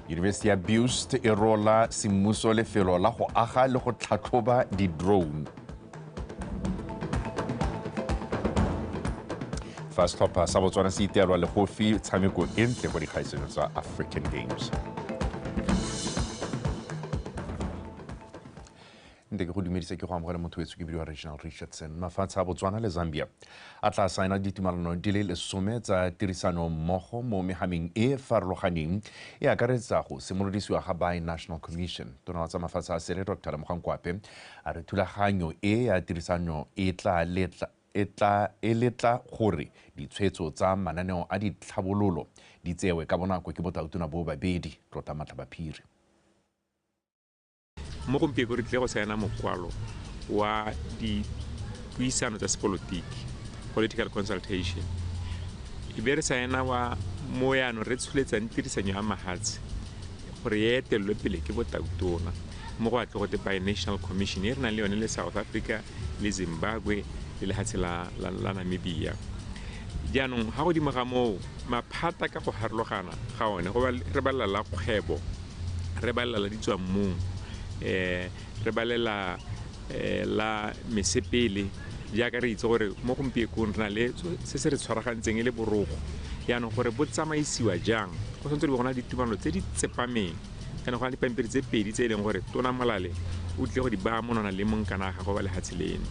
University ya Bust e rola semmuso lefelo la go aga le go tlhatlhoba di-drone. First Hopper sa Botswana se iteelwa le go fi tshameko e ntle go dikgaisano tsa African Games. Ndeke go dumedisa ke go amogela motho wetso ke bidiwa Regional Richardson. Mafatshe a Botswana le Zambia a tla saena ditumalano di le 10 tsa tirisano mmogo mo megameng e farologaneng e akaretsa go simolodisiwa ga Bi-National Commission. Tona wa tsa mafatshe a sele Dr. Lemogang a re thulaganyo e ya tirisano e letla gore ditshwetso tsa mananeo a ditlhabololo di tsewe ka bonako ke botautona bo babedi tota Matlabaphiri. Mo gompieno re tle go saena mokwalo wa dipuisano tsa sepolotiki, political consultation. E be re saena wa mo yaanong re tsholetsang tirisanyo ya mahatshe gore e etelelwe pele ke botautona mo go atle go te Bi-National Commission e re nang le yone le South Africa le Zimbabwe le lehatshe la Namibia. Jaanong ga godimo ga moo maphata ka go harologana ga one go re balela la kgwebo, re balela la ditswammung, re balela la mesepele jaaka re itse gore mo gompiekong re na le se se re tshwaragantseng e le borogo. Yaanong gore bo tsamaisiwa jang go tshwanetse go bona ditumalano tse di tsepameng kana go na dipampiri tse pedi tse e leng gore Tona Molale o tle go di baya monwana le monkana ga go ba lehatshe leno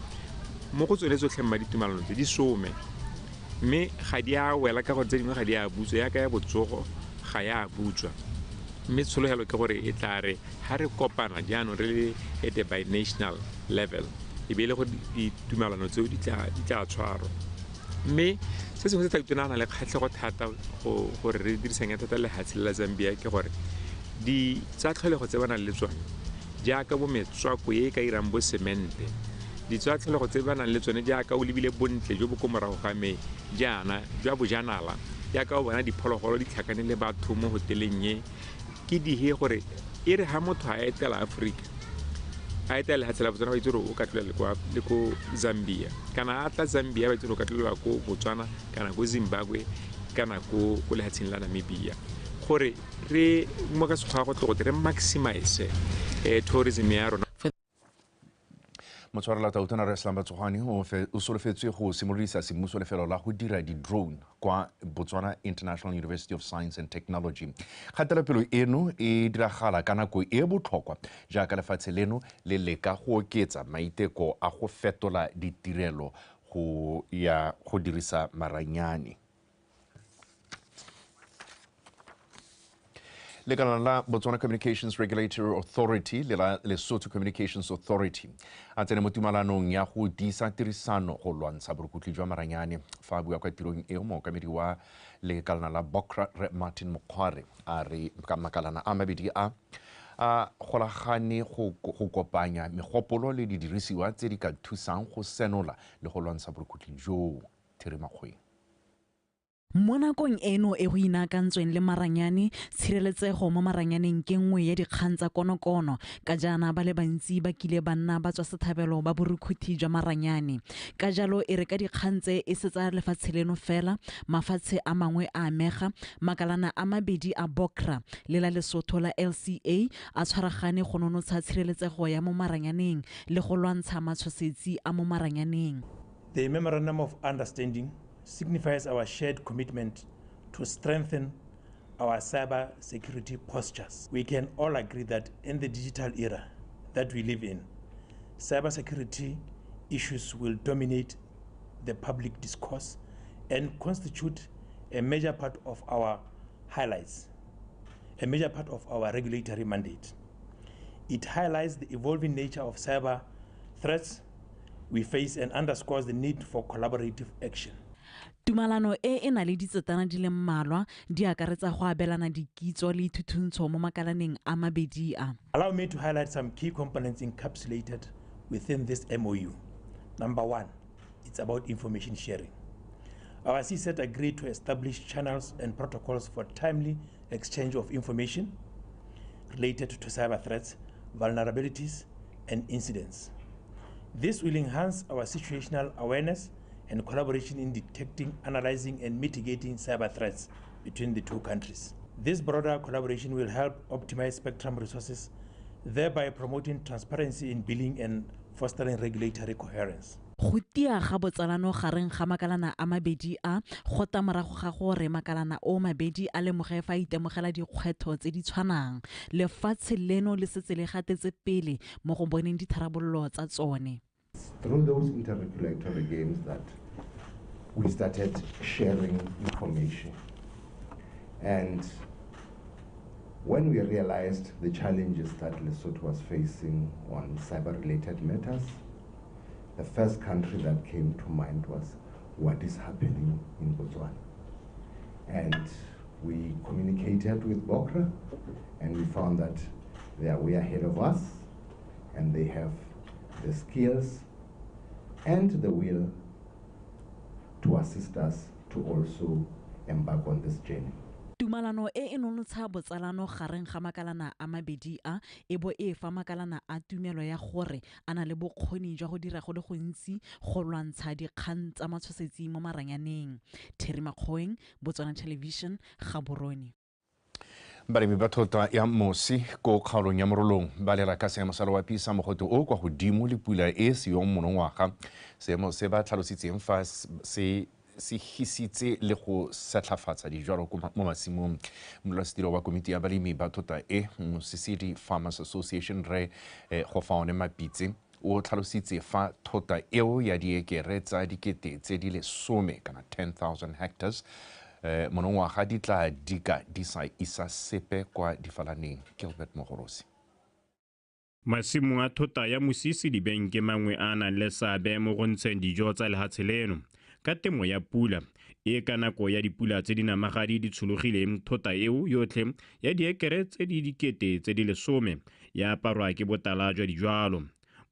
mo go tsone tsotlhe mma ditumalano tse di 10 mme ga di a wela ka gore tse dingwe ga di a butswa yaka ya botsogo ga ya butswa. Mme tshologelo ke gore e tla re ha re kopana jaanong re le at the bi-national level e be le go ditumalano tseo di tla tshwarwa. Mme se sengwe se tla itonana le kgatlhego thata gore re dirisang thata lehatshe la Zambia ke gore di tsa tlholego tse ba nang le tsone jaaka bo metswako e ka irang bo semente, di tsa tlholego tse ba nang le tsone jaaka o lebile bontle jo bo ko morago ga me jaana jwa bojanala jaaka o bona diphologolo di tlhakane le batho mo hoteleng ye ke di he gore e re ha motho a etela Africa a etela lehatshe la Botswana ba itse gore o ka tlola le ko Zambia kana a tla Zambia ba itse gore o ka tlola ko Botswana kana ko Zimbabwe kana ko lehatsheng la Namibia gore re mo ka sekgwa go tlo go re maximize tourism ya rona. Motshwarela tautona re Slamba Tsogane o solofetswe go simolodisa semmuso lefelo la go dira di-drone kwa Botswana International University of Science and Technology. Kgatelopele eno e diragala ka nako e botlhokwa jaaka lefatshe leno le leka go oketsa maiteko a go fetola ditirelo go dirisa maranyane. Lekala la Botswana Communications Regulatory Authority le la Lesotho Communications Authority a tsene mo tumalanong ya go disa tirisano go lwantsha borukutli jwa maranyane. Fa bua kwa tirong eo mookamedi wa lekala la BOKRA Martin Mokhware a re ka makalana a mabedi a golagane go kopanya megopolo le didirisiwa tse di ka thusang go senola le go lwantsha borukutli joo. Makgweng mo nakong eno e go inakantsweng le maranyane tshireletsego mo maranyaneng ke nngwe ya dikgang tsa konokono ka jaana ba le bantsi ba kile ba nna ba tswa sethabelo ba borukhuthi jwa maranyane. Ka jalo e re ka dikgang tse e setsa lefatshe leno fela mafatshe a mangwe a amega. Makalana a mabedi a BOKRA le la Lesotho la LCA a tshwaragane go nonotsha tshireletsego ya mo maranyaneng le go lwantsha matshosetsi a mo maranyaneng. The Memorandum of Understanding signifies our shared commitment to strengthen our cyber security postures. We can all agree that in the digital era that we live in, cyber security issues will dominate the public discourse and constitute a major part of our highlights, a major part of our regulatory mandate. It highlights the evolving nature of cyber threats we face and underscores the need for collaborative action. Tumalano e na le ditsetana di le mmalwa di akaretsa go abelana dikitso le thuthuntsho mo makalaneng a mabedi a. Allow me to highlight some key components encapsulated within this MOU. Number 1, it's about information sharing. Our CSET agreed to establish channels and protocols for timely exchange of information related to cyber threats, vulnerabilities, and incidents. This will enhance our situational awareness and collaboration in detecting, analyzing, and mitigating cyber threats between the two countries. This broader collaboration will help optimize spectrum resources, thereby promoting transparency in billing and fostering regulatory coherence. Go tia ga botsalano gareng ga makalana a mabedi a go ta morago ga gore makalana o mabedi a lemoge fa itemogela dikgwetho tse di tshwanang. Lefatshe leno le setse le gatetse pele mo go boneng ditharabololo tsa tsone. Through those interregulatory games that we started sharing information. And when we realized the challenges that Lesotho was facing on cyber-related matters, the first country that came to mind was what is happening in Botswana. And we communicated with BOCRA, and we found that they are way ahead of us, and they have the skills and the will to assist us to also embark on this journey. Tumalano e nonotsha botsalano gareng ga makalana a mabedi a e bo e fa makalana a tumelo ya gore ana le bokgoni jwa go dira go le gontsi go lwantsha dikgang tsa matshosetsi mo maranyaneng. Terry Makgoeng, Botswana Television, Gaborone. Balemi ba thota ya mosi ko kgaolong ya morolong ba lera ka seemo sa loapi sa mogote o kwa godimo le pula e seyong monongwaga. Seemo se ba tlhalositseng fa se hisitse le go setlafatsa dijalo mo masimong. Modulasetilo wa komiti ya balemi ba thota e Mosisedi Farmers Association re go faone mapitse o tlhalositse fa thota eo ya diekere tsa dikete tse di le 10 kana 10,000 hectares monongwaga di tla dika di sa isa sepe kwa difalaneng. Gilbert Mogorosi. Masimo a thota ya Mosisedi benke mangwe a nang le seabe mo go ntsheng dijo tsa lehatshe leno ka temo ya pula e ka nako ya dipula tse di namagadi di tshologileng. Thota eo yotlhe ya diekere tse di dikete tse di le 10 ya aparwa ke botala jwa dijwalo.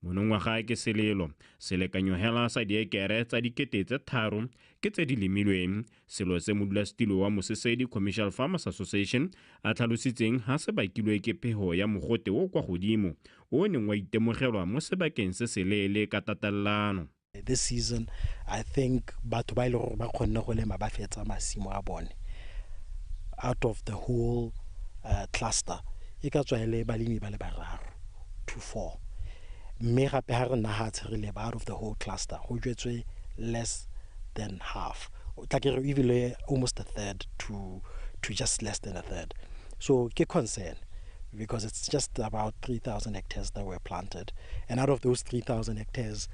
Monongwaga ke selelo selekanyo hela sa diekere tsa dikete tse 3 ke tse di lemilweng, selo se modulasetilo wa Mosisedi Commercial Farmers Association a tlhalositseng ha se bakilwe ke pheho ya mogote o kwa godimo o neng wa itemogelwa mo sebakeng se selele ka tatallano. This season, I think batho ba ile gore ba kgonne go lema ba fetsa masimo a bone. Out of the whole cluster, e ka tswa ile balemi ba le bararo to 4. Mme gape ha re nahatse re leba out of the whole cluster, go jwetswe less than half. Like even almost a third to just less than a third. So ke concern, because it's just about 3,000 hectares that were planted. And out of those 3,000 hectares,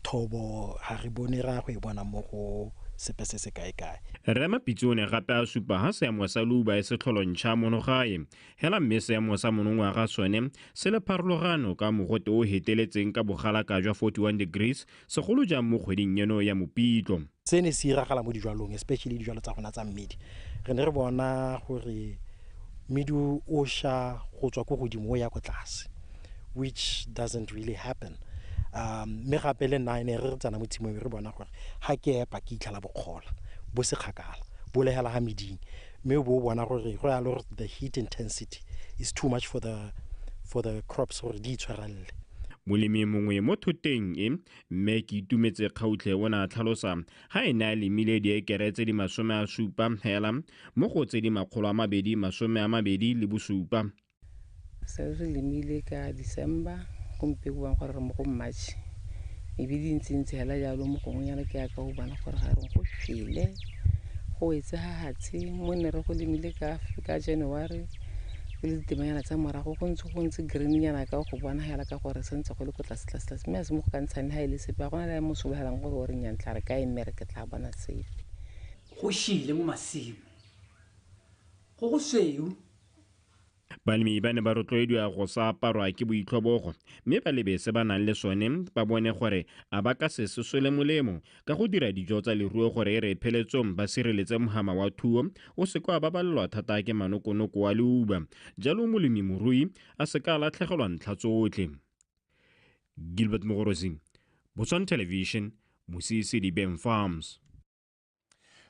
thobo ha re bone ra go e bona mo go sepe se se kae-kae. Rema Pitsone gape a supa ha seemo sa luba e se tlholontsha monogae. Hela mme seemo sa monongwaga sone se le pharologano ka mogote o heteletseng ka bogalaka jwa 41 degrees segolo jang mo kgweding eno ya Mopitlo. Se ne se iragala mo dijwalong, especially dijwalo tsa gona tsa mmidi. Re ne re bona gore mmidi o sha go tswa go godimo ya go tlase, which doesn't really happen. Me gape le nine re tsana mo tshimong re bona gore ha ke epa ke itlhala bokgola bo se kgakala bo lehela ha miding, me bo bona gore go ya le the heat intensity is too much for the crops gore di tshwarelle. Molemi mongwe mo thoteng e mme ke itumetse kgautlhe ona tlhalosa ha ena le mile diekere tse di 70 hela mo go tse di 227 le bosupa. Se re lemile ka December gompe go gore re mo go March e be di ntse hela jalo mo go nyana ke aka go bana gore ga re go file go etse ha hatsi mo ne re go lemile ka January le temanyana tsa morago go ntse green nyana ka go bona hela ka gore sentse go le go tlase mme a se mo go kantshane ha ile sepe gona le mo sobelang gore re nyantla re ka emere ke tla bona sepe go shile mo masimo go sweu. Balemi ba ne ba rotloediwa go sa aparwa ke boitlhobogo mme ba lebe se ba nang le sone ba bone gore a ba ka se sesole molemo ka go dira dijo tsa leruo gore e re pheletsong ba sireletse mohama wa thuo o se kwa ba balelwa thata ke manokonoko wa leuba, jalo molemi morui a se ka latlhegelwa ntlha tsotlhe. Gilbert Mogorosi, Botswana Television, Mosisedi Farms.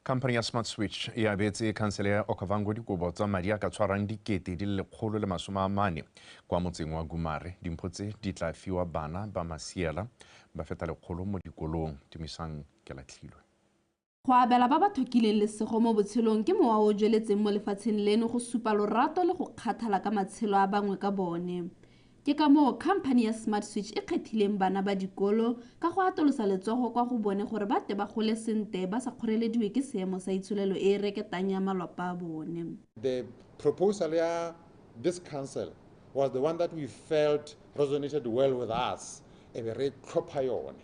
Company ya Smart Switch e abetse khansele ya Okavango dikobo tsa madi a ka tshwarang dikete di le 140 kwa motseng wa Gumare. Dimpho tse di tla fiwa bana ba masiela ba feta 100 mo dikolong. Timisang ke latlhilwe. Go abela ba ba thokileng lesego mo botshelong ke mowa o jweletseng mo lefatsheng leno go supa lorato le go kgathala ka matshelo a bangwe ka bone. Ke ka moo company ya Smart Switch e kgethileng bana ba dikolo ka go atolosa letsogo kwa go bone gore ba tle ba gole sente ba sa kgorelediwe ke seemo sa itsholelo e reketang ya malapa a bone. The proposal ya this council was the one that we felt resonated well with us. E be re tlhopha yone.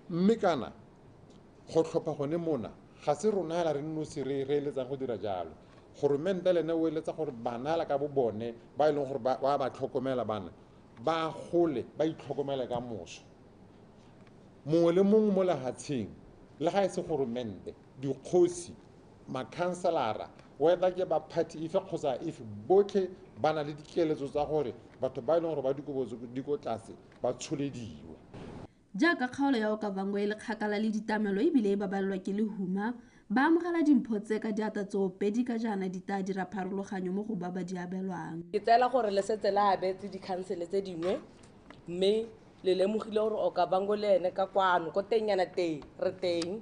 Mme kana go tlhopha gone mona ga se rona la re nnosi re eletsang go dira jalo. Goromente le ne o eletsa gore bana la ka bo bone ba ileng gore ba ba tlhokomela bana ba gole ba itlhokomela ka moso. Mongwe le mongwe mo lehatsheng le ga e se goromente dikgosi makhanselara whether ke ba party ife kgotsa ife botlhe ba na le dikeletso tsa gore batho ba ileng gore ba diko tlase ba tsholediwe. Jaaka kgaolo ya Okavango e le kgakala le ditamelo ebile e babalelwa ke lehuma ba amogela dimpho tse ka diata tsoopedi ka jaana di tla dira pharologanyo mo go ba ba di abelwang. Ke tsela gore le setse la abetse dikhansele tse dingwe mme le lemogile gore Okavango le ene ka kwano ko tenyana teng re teng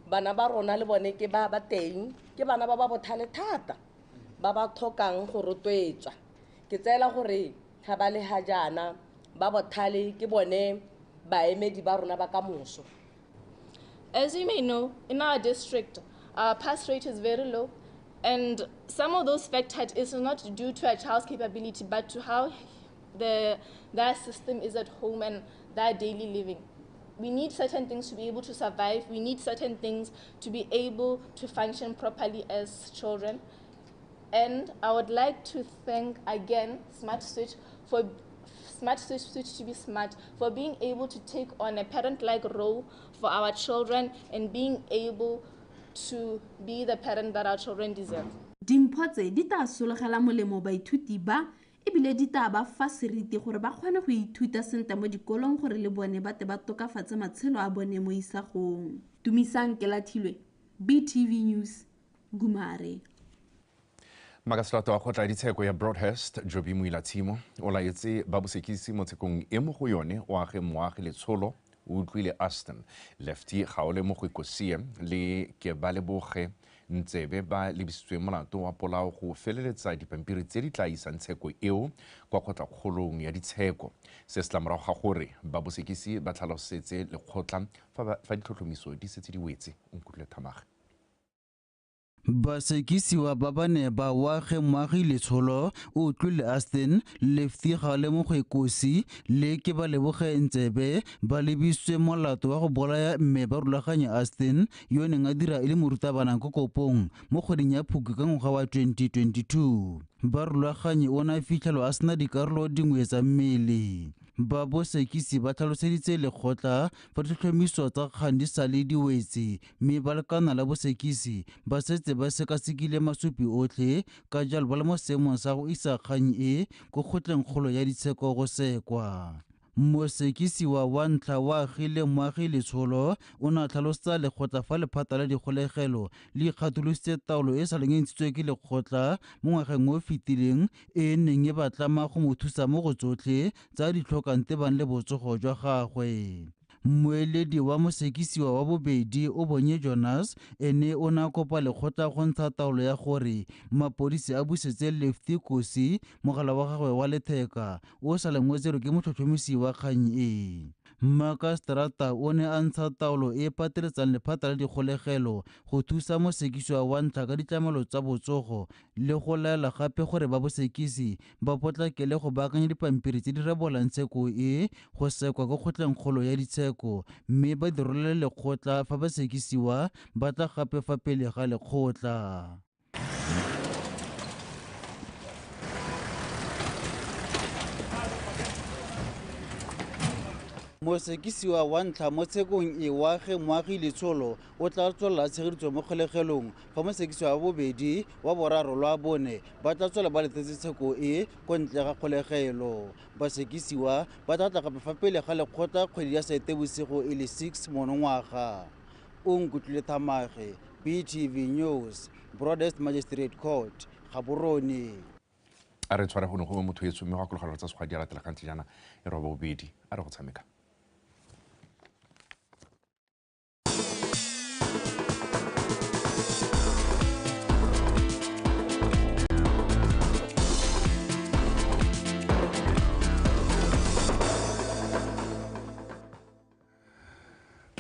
bana ba rona le bone ke ba teng ke bana ba bothale thata ba ba tlhokang go rotloetswa. Ke tsela gore ga ba le ha jana ba bothale ke bone baemedi ba rona ba ka moso. As you may know, in our district, our pass rate is very low, and some of those factors is not due to a child's capability, but to how their system is at home and their daily living. We need certain things to be able to survive. We need certain things to be able to function properly as children. And I would like to thank again Smart Switch for Switch to be smart for being able to take on a parent-like role for our children and being able to be the parent that our children deserve. Dimpho tse di tla sologela molemo baithuti ba ebile di tla ba fa seriti gore ba kgone go ithuta sentle mo dikolong gore le bone ba te ba tokafatsa matshelo a bone mo isagong. Tumisang ke lathilwe BTV News Gumare. Makasolato a kgotla ditsheko ya Broadhurst Jobi Moilatshimo o laetse ba bosekisi mo tshekong e mo go yone o age moagi letsholo o utlwile Aston lefty gaole mo go ikosie le ke ba leboge ntsebe ba lebisitswe molato wa polao go feleletsa dipampiri tse di tla isang tsheko eo kwa kgotla kgolong ya ditsheko se se tlamorago ga gore ba bosekisi ba tlhalosetse lekgotla fa ditlhotlhomiso di setse di wetse o nkutlwe Thamaga. Basekisiwa ba bane ba wage moagi letsholo o utlwile Aston lefty gaole mo go ikosi le ke ba leboge ntsebe ba lebisitswe molato wa go bolaya mme ba rulaganya Aston yo neng a dira e le morutabana ko kopong mo kgweding ya Phukwi ka ngwaga wa 2022 ba rulaganye o na fitlhelwa a sena dikarolo dingwe tsa mmele. Ba bosekisi ba tlhaloseditse lekgotla fa ditlhomiso tsa kgang di sa le di wetse mme ba lekana la bosekisi ba setse ba sekasekile masupi otlhe ka jalo ba le mo seemong sa go isa kgang e ko kgotleng kgolo ya ditsheko go sekwa. Mosekisiwa wa ntlha wa agile moagi letsholo o ne a tlhalosetsa lekgotla fa lephata la dikgolegelo le ikgatolositse taolo e sa leng e ntshitswe ke lekgotla mo ngwageng o fetileng e neng e batlama go mo thusa mo go tsotlhe tsa ditlhokang tebang le botsogo jwa gagwe. Moeledi wa mosekisiwa wa bobedi o Bonye Jonas ene o na kopa lekgotla go ntsha taolo ya gore mapodisi a busetse lefty kosi mogala wa gagwe wa letheka o sa leng o tserwe ke motlhotlhomisi wa kgang e. Makastrata o ne a ntsha taolo e pateletsang lephata la dikgolegelo go thusa mosekisiwa wa ntlha ka ditlamelo tsa botsogo le go laela gape gore ba bosekisi ba potlakele go baakanya dipampiri tse di rebolang tsheko e go sekwa ko kgotleng kgolo ya ditsheko mme ba dirolele lekgotla fa basekisiwa ba tla gape fa pele ga lekgotla. Mosekisiwa wa ntlha mo tshekong e wage moagi letsholo o tla tswelela tshegetso mo kgolegelong fa mosekisiwa wa bobedi wa boraro lwa bone ba tla tswela ba letetse tsheko e ko ntle ga kgolegelo. Basekisiwa ba tla tla gape fa pele ga lekgotla kgwedi ya Seetebosigo e le 6 monongwaga. O nkutlwile Thamaga BTV News Broadest Magistrate Court Gaborone. A re tshwara go ne go motho e tsome go akologela tsa segwa di latela kantse jana e roba bobedi a re go tshameka.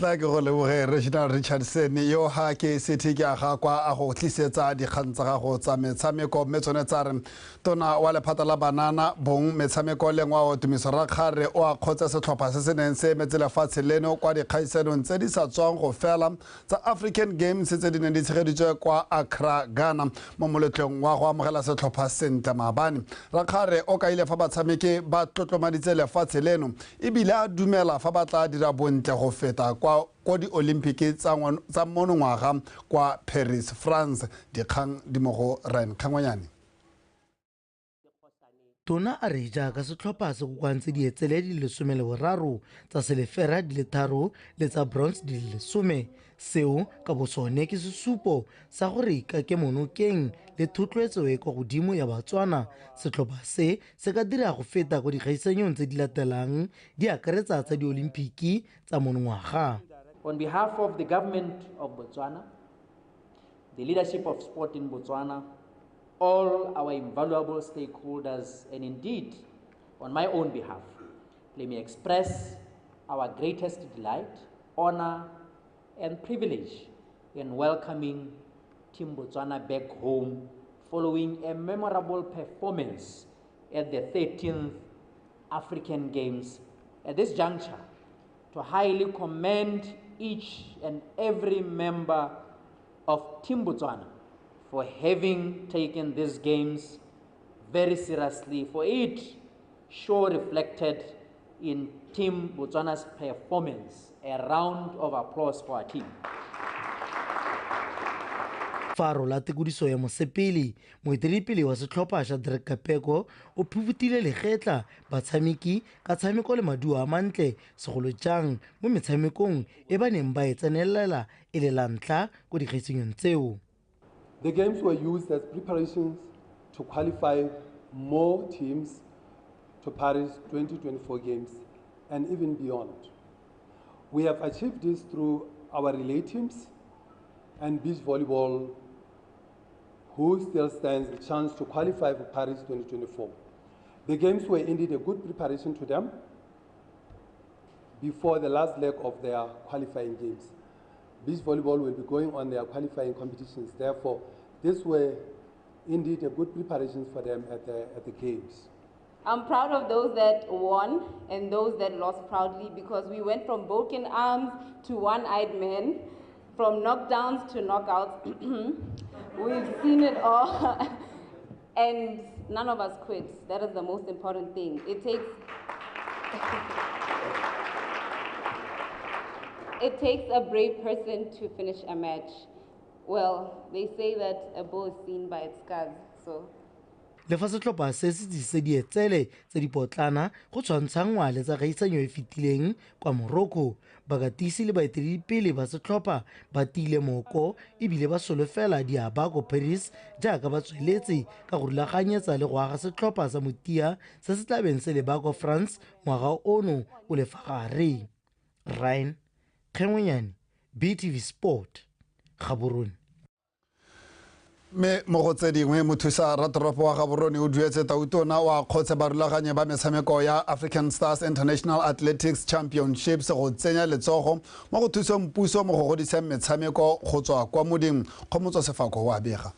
tla ke go leboge Reginald Richardson yo ha ke sethe ke aga kwa a go tlisetsa dikgang tsa gago tsa metshameko mme tsone tsa re tona wa lephata la banana bong metshameko lengwa o tumiso rakgare o a kgotsa setlhopha se se neng se emetse lefatshe leno kwa dikgaisanong tse di sa tswang go fela tsa African Games tse di neng di tshegeditswe kwa Accra, Ghana mo moletlong wa go amogela setlhopha sentle maabane. Rakgare o kaile fa batshameki ba tlotlomaditse lefatshe leno ebile a dumela fa ba tla dira bontle go feta kwa di Olimpiki tsa monongwaga kwa Paris, France. Dikgang di mo go Ryan Khangwanyane. Tona a re jaaka setlhopha se go kwantse dietsele di le 13 tsa selefera di le 3 le tsa bronze di le 10 seo ka bosone ke sesupo sa gore ka ke monokeng le thotloetso e kwa godimo ya Botswana setlhopha se ka dira go feta go dikgaisanong tse di latelang di akaretsa tsa di-Olimpiki tsa monongwaga. On behalf of the government of Botswana, the leadership of sport in Botswana, all our invaluable stakeholders, and indeed, on my own behalf, let me express our greatest delight, honor, and privilege in welcoming Team Botswana back home following a memorable performance at the 13th African Games. At this juncture, to highly commend each and every member of Team Botswana for having taken these games very seriously, for it sure reflected in Team Botswana's performance. A round of applause for our team. Faro la tekodiso ya mosepele moeteledipele wa setlhopha sa Dikgang o phubutile legetla batshameki ka tshameko le maduo a mantle segolo jang mo metshamekong e ba neng ba e tsenelela e le la ntlha go dikgaisanong tseo. The games were used as preparations to qualify more teams to Paris 2024 Games and even beyond. We have achieved this through our relay teams and beach volleyball, who still stands a chance to qualify for Paris 2024. The games were indeed a good preparation to them before the last leg of their qualifying games. Beach volleyball will be going on their qualifying competitions. Therefore, these were indeed a good preparation for them at the games. I'm proud of those that won and those that lost proudly, because we went from broken arms to one-eyed men, from knockdowns to knockouts. We've seen it all, and none of us quit. That is the most important thing. It takes a brave person to finish a match. Well, they say that a bull is seen by its scars, so. Le fa setlhopha se se dise dietsele tse di potlana go tshwantsha ngwale tsa kgaisanyo e fetileng kwa Morocco, bakatisi le baeteledipele ba setlhopha ba tiile moko ebile ba solofela diaba ko Paris jaaka ba tsweletse ka go rulaganyetsa le go aga setlhopha sa motia se se tlabeng se le ba ko France ngwaga ono o le fa gare. Ryan Khangwanyane, BTV Sport, Gaborone. Me mo go tse dingwe mothusa ratoropo wa Gaborone o duetse tautona wa kgotse ba rulaganye ba metshameko ya African Stars International Athletics Championships go tsenya letsogo mo go thuseng puso mo go godiseng metshameko go tswa kwa moding go motswa sefako wa bega.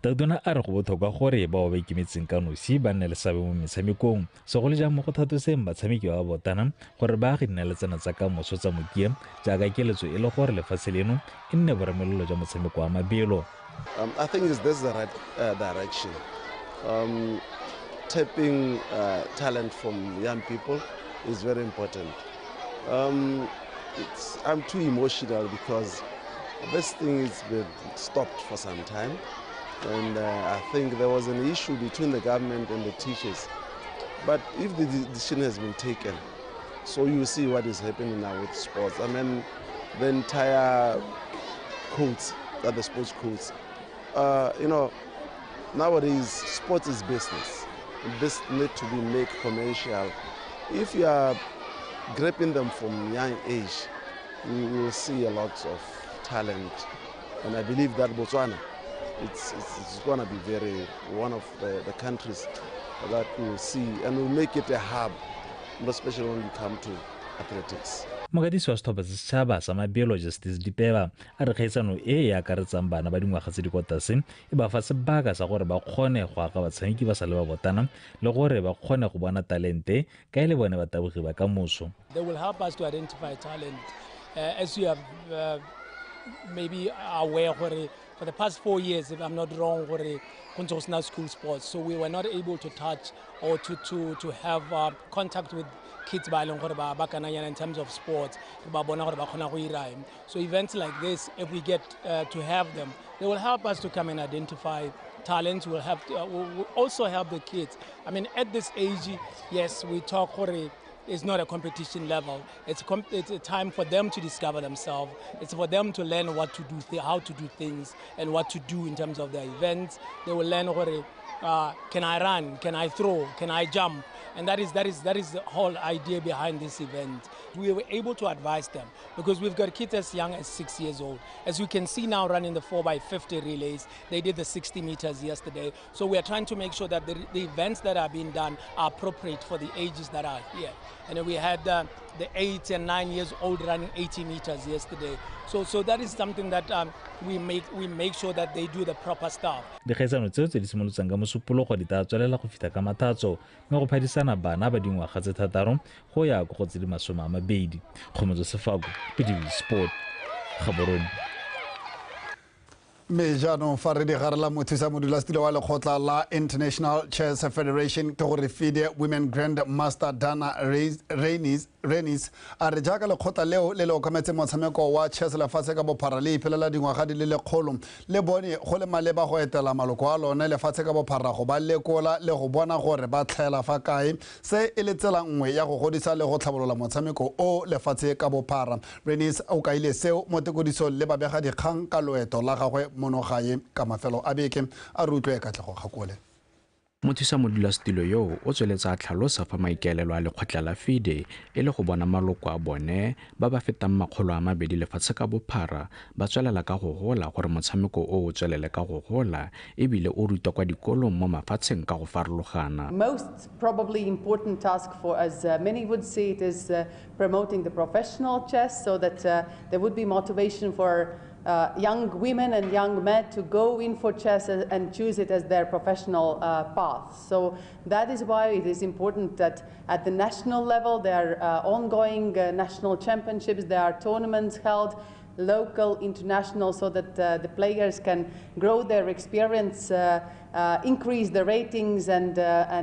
Tautona a re go botlhokwa gore bao ba ikemetseng ka nosi ba nne le seabe mo metshamekong segolo jang mo go thatoseng batshameki ba botana gore baagi nna letsena tsa ka moso tsa mokia jaaka keletso e le gore lefatshe leno e nne boremelelo jwa motshameko wa mabelo. I think this is the right direction. Tapping talent from young people is very important. I'm too emotional because this thing has been stopped for some time. And I think there was an issue between the government and the teachers. But if the decision has been taken, so you see what is happening now with sports. I mean, the entire codes, the sports codes. Nowadays, sports is business. This need to be made commercial. If you are grabbing them from young age, you will see a lot of talent. And I believe that Botswana, it's going to be one of the countries that we will see, and we'll make it a hub, especially when we come to athletics. mogadisi wa setlhopha sa setšhaba sa mabelo Justice Dipeba a re kgaisano e akaretsang bana ba dingwaga tse di kwa tlase e ba fa sebaka sa gore ba kgone go aga batshameki ba sa le ba botana le gore ba kgone go bona talente ka e le bone batabogi ba ka moso. They will help us to identify talent. As you have maybe aware, for the past 4 years, if I'm not wrong, school sports, so we were not able to touch or to have contact with kids in terms of sports. So events like this, if we get to have them, they will help us to come and identify talents. Will also help the kids. I mean, at this age, yes, we talk. It's not a competition level. It's a time for them to discover themselves. It's for them to learn what to do, how to do things, and what to do in terms of their events. They will learn can I run, can I throw, can I jump, and that is the whole idea behind this event. We were able to advise them because we've got kids as young as 6 years old. As you can see now, running the 4x50 relays, they did the 60 meters yesterday. So we are trying to make sure that the events that are being done are appropriate for the ages that are here. And then we had the 8 and 9 years old running 80 meters yesterday. So that is something that we make sure that they do the proper stuff. Dikgaisano tseo tse di simolotsang ka mosupologo di tla tswelela go fita ka mathatso mme go phadisana bana ba dingwaga tse 6 go ya go tse di 20. Kgomotso Sefako, PTV Sport, Gaborone. Me jaanong fa re di garela mothusa modulasetilo wa lekgotla la International Chess Federation ke gore FIDE Women Grand Master Dana Renis a re jaaka lekgotla leo le le okametse motshameko wa chess lefatshe ka bophara le iphelela dingwaga di le 100 le bone go le maleba go etela maloko a lone lefatshe ka bophara go ba lekola le go bona gore ba tlhaela fa kae se e le tsela nngwe ya go godisa le go tlhabolola motshameko o lefatshe ka bophara. Renis o kaile seo mo tekodisong le babega dikgang ka loeto la gagwe monogae ka mafelo a beke a rutlwe ka tlego gakole. Mothusa modulasetilo yo o tsweletsa a tlhalosa fa maikaelelo a lekgotla la FIDE e le go bona maloko a bone ba ba fetang 200 lefatshe ka bophara ba tswelela ka go gola gore motshameko o tswelele ka go gola ebile o rutwa kwa dikolong mo mafatsheng ka go farologana. Most probably important task for us, many would say it is promoting the professional chess so that there would be motivation for young women and young men to go in for chess and choose it as their professional path. So that is why it is important that at the national level there are ongoing national championships, there are tournaments held, local, international, so that the players can grow their experience, increase the ratings and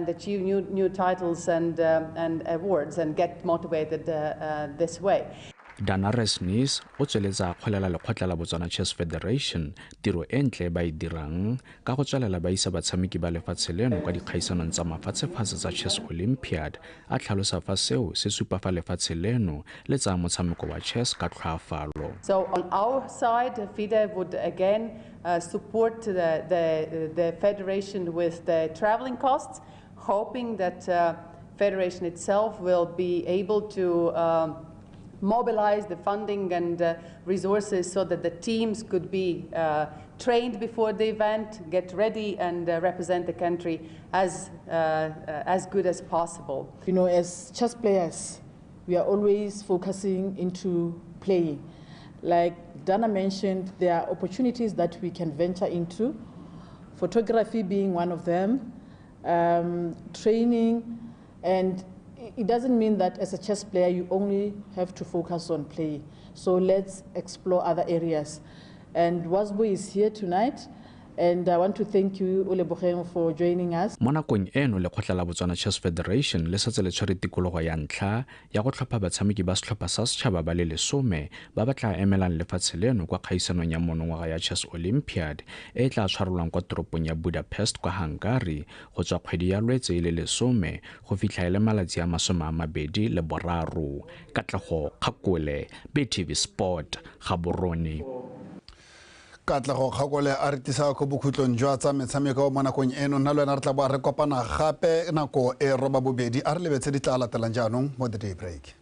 achieve new titles and awards and get motivated this way. Dana Resnis o tsweletsa kgolela lekgotla la Botswana Chess Federation tiro e ntle ba e dirang ka go tswelela ba isa batshameki ba lefatshe leno kwa dikgaisanong tsa mafatshe-fatshe tsa Chess Olympiad a tlhalosa fa seo se supa fa lefatshe leno le tsaya motshameko wa chess ka tlhoafalo. So on our side, FIDE would again support the federation with the traveling costs, hoping that federation itself will be able to mobilize the funding and resources so that the teams could be trained before the event, get ready and represent the country as good as possible. You know, as chess players, we are always focusing into playing. Like Dana mentioned, there are opportunities that we can venture into, photography being one of them, training, and it doesn't mean that as a chess player you only have to focus on playing. So let's explore other areas. And Wasbo is here tonight, and I want to thank you, Lebogang, for joining us. Mo nakong eno lekgotla la Botswana Chess Federation le setse le tshwere tikologo ya ntlha ya go tlhopha batshameki ba setlhopha sa setšhaba ba le 10 ba ba tla emelang lefatshe leno kwa kgaisanong ya monongwaga ya Chess Olympiad e tla tshwarolwang kwa toropong ya Budapest kwa Hungary go tswa kgwedi ya Lwetse le 10 go fitlha le malatsi a 23. Katlego Kgakole, BTV Sport, Gaborone. Katlego Kgakole a re tisa go bokhutlong jwa tsa metshameko mo nakong eno nna le wena re tla bo re kopana gape nako e roba bobedi a re lebetse di tla latelang jaanong mo the day break.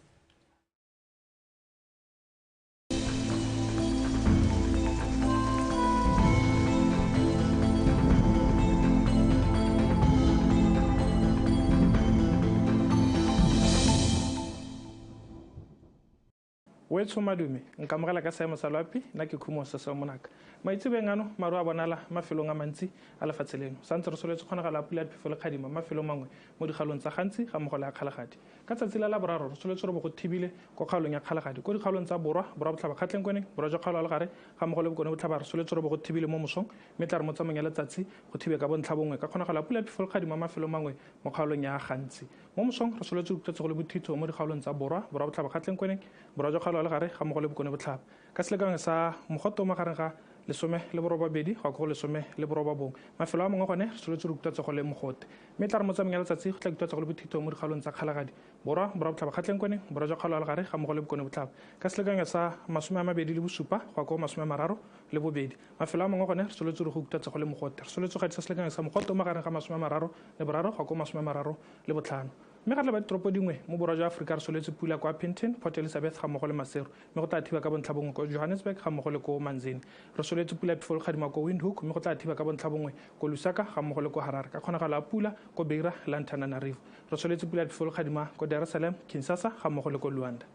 Ngwetso madume nkamogela ka seemo sa loapi nna ke khumo se se monaka maitsebeng ano maru a bonala mafelong a mantsi a lefatshe leno santse re soletse kgonagala a pula ya phefo le kgadima mafelo mangwe mo dikgaolong tsa gantsi ga mmogo le ya kgalagadi ka tsatsi la laboraro re soletse re bo go thibile ko kgaolong ya kgalagadi ko dikgaolong tsa borwa botlhaba kgatlhenkweneng borwa jwa kgaolo a le gare ga mmogo le bokone botlhaba re soletse re bo go thibile mo mosong mme tla re mo tsamayng ya letsatsi go thibe ka bontlhabongwe ka kgonagala a pula ya phefo le kgadima mafelo mangwe mo kgaolong ya gantsi mo mosong re soletse go le bothitho mo dikgaolong tsa borwa botlhaba kgatlhenkweneng borwa jwa kgaolo a le gare ga mmogo le bokone botlhaba ka selekanyo sa mogote o magareng ga 12 go go 19 mafelo a mangwe gone re soletse re kutwa go le mogote mme tla re mo tsamayng ya letsatsi go tla kutwa go le bothito mo dikgaolong tsa kgalagadi borwa botlhaba kgatlhenkweneng borwa jwa kgaolo a le gare ga mmogo le bokone botlhaba ka selekanyo sa 27 go go 32 mafelo a mangwe gone re soletse re go kutwa go le mogote re soletse go edisa selekanyo sa mogote o magareng ga 33 go go 35 mme ga tla ba ditoropo dingwe mo borwa jwa aforika re soletse pula kwa Pinton, Port Elizabeth ga mmogo le Maseru mme go tla thiba ka bontlhabongwe ko Johannesburg ga mmogo le ko Manzini re soletse pula ya phefo le kgadima ko Windhoek mme go tla thiba ka bontlhabongwe ko Lusaka ga mmogo le ko Harare ka kgonagalo a pula ko Beira le Antananarivo re soletse pula ya phefo le kgadima ko Dar es Salaam, Kinshasa ga mmogo le ko Luanda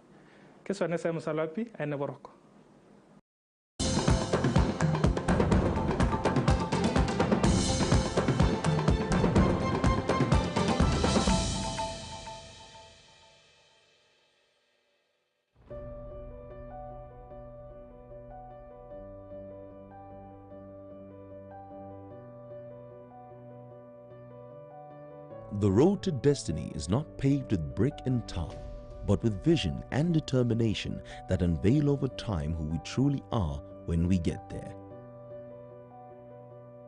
ke sone seemo sa loapi a ene boroko. The road to destiny is not paved with brick and tar, but with vision and determination that unveil over time who we truly are when we get there.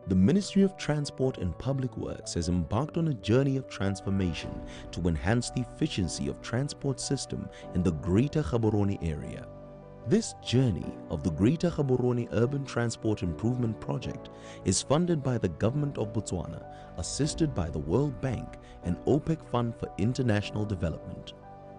The Ministry of Transport and Public Works has embarked on a journey of transformation to enhance the efficiency of transport system in the Greater Gaborone area. This journey of the Greater Gaborone Urban Transport Improvement Project is funded by the Government of Botswana, assisted by the World Bank and OPEC Fund for International Development.